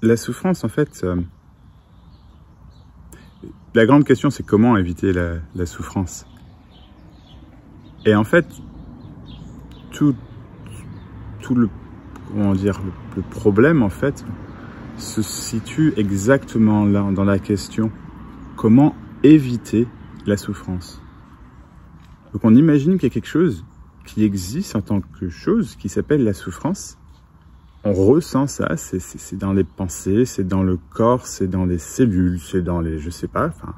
La souffrance, en fait, la grande question, c'est comment éviter la souffrance. Et en fait, tout le, comment dire, le problème, en fait, se situe exactement là, dans la question comment éviter la souffrance. Donc on imagine qu'il y a quelque chose qui existe en tant que chose qui s'appelle la souffrance. On ressent ça, c'est dans les pensées, c'est dans le corps, c'est dans les cellules, c'est dans les, je sais pas, enfin.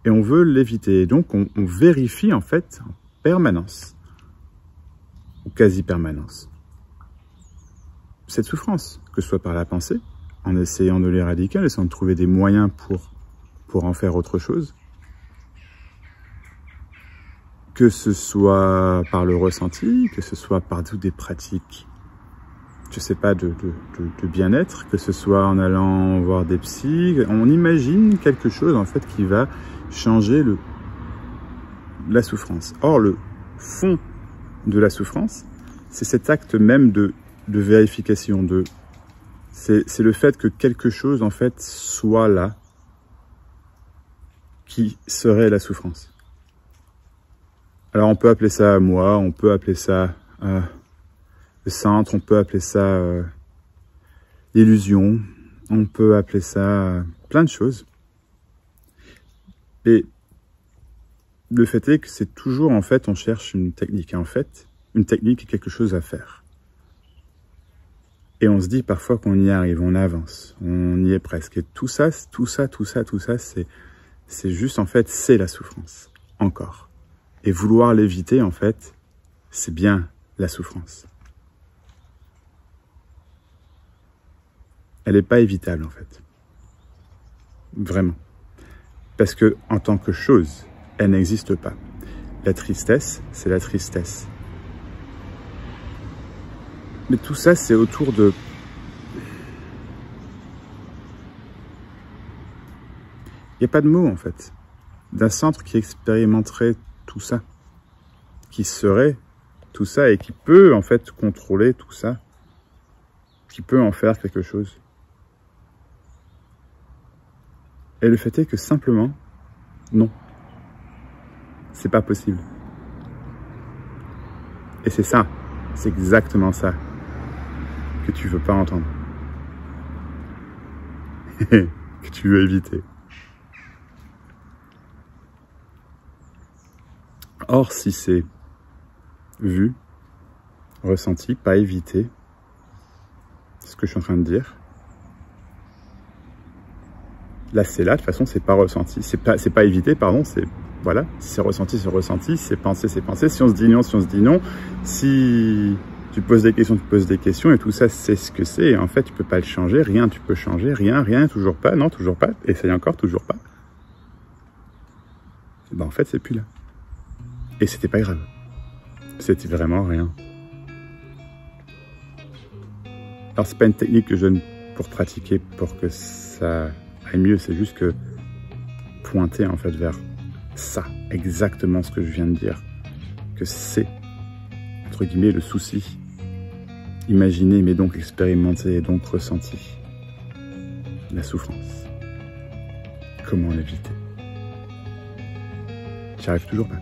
Et on veut l'éviter. Donc on vérifie en fait en permanence, ou quasi-permanence, cette souffrance, que ce soit par la pensée, en essayant de l'éradiquer, en essayant de trouver des moyens pour en faire autre chose, que ce soit par le ressenti, que ce soit par toutes des pratiques, je sais pas, de bien-être, que ce soit en allant voir des psys, on imagine quelque chose en fait qui va changer la souffrance. Or, le fond de la souffrance, c'est cet acte même de vérification, c'est le fait que quelque chose en fait soit là, qui serait la souffrance. Alors on peut appeler ça moi, on peut appeler ça le centre, on peut appeler ça l'illusion, on peut appeler ça plein de choses. Et le fait est que c'est toujours, en fait, on cherche une technique. Et en fait, une technique est quelque chose à faire. Et on se dit parfois qu'on y arrive, on avance, on y est presque. Et tout ça, c'est juste, en fait, c'est la souffrance. Encore. Et vouloir l'éviter, en fait, c'est bien la souffrance. Elle n'est pas évitable, en fait. Vraiment. Parce que, en tant que chose, elle n'existe pas. La tristesse, c'est la tristesse. Mais tout ça, c'est autour de... Il n'y a pas de mot, en fait, d'un centre qui expérimenterait tout ça, qui serait tout ça et qui peut, en fait, contrôler tout ça, qui peut en faire quelque chose. Et le fait est que simplement, non, c'est pas possible. Et c'est ça, c'est exactement ça que tu veux pas entendre, que tu veux éviter. Or, si c'est vu, ressenti, pas évité, c'est ce que je suis en train de dire. Là, c'est là, de toute façon, c'est pas ressenti, c'est pas évité, pardon, c'est, voilà, si c'est ressenti, c'est ressenti, si c'est pensé, c'est pensé, si on se dit non, si on se dit non, si tu poses des questions, tu poses des questions, et tout ça, c'est ce que c'est, et en fait, tu peux pas le changer, rien, tu peux changer, rien, toujours pas, non, toujours pas, essaye encore, toujours pas. Ben, en fait, c'est plus là. Et c'était pas grave. C'était vraiment rien. Alors, c'est pas une technique que je donne pour pratiquer, pour que ça aille mieux, c'est juste que pointer, en fait, vers ça, exactement ce que je viens de dire, que c'est, entre guillemets, le souci. Imaginer, mais donc expérimenter, et donc ressentir la souffrance. Comment l'éviter? J'y arrive toujours pas.